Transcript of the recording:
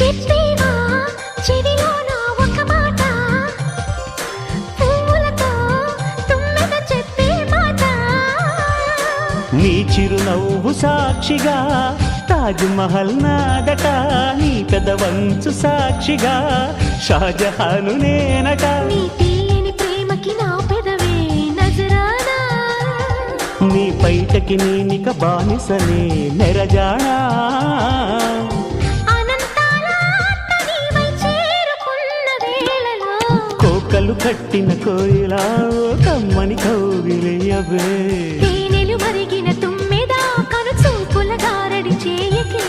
చెప్పేవా చెవిలోన ఒక మాట, పువ్వులతో తుమ్మెద చెప్పే మాట. నీ చిరునవ్వు సాక్షిగా తాజ్ మహల్ నాదట, నీ పెదవంచు సాక్షిగా షాజహాను నేనట. నీ తీయని ప్రేమకి నా పెదవే నజరానా, నీ బయటకి నేనిక బానిసనే నెరజానా. అనంతాల ఆత్మ నీవై చేరుకున్న వేళలో, కోకలు కట్టిన కోయిలా ఓ కమ్మని కౌగిలియవే. తేనెలు మరిగిన తుమ్మెద కను చూపుల గారడి చేయకే.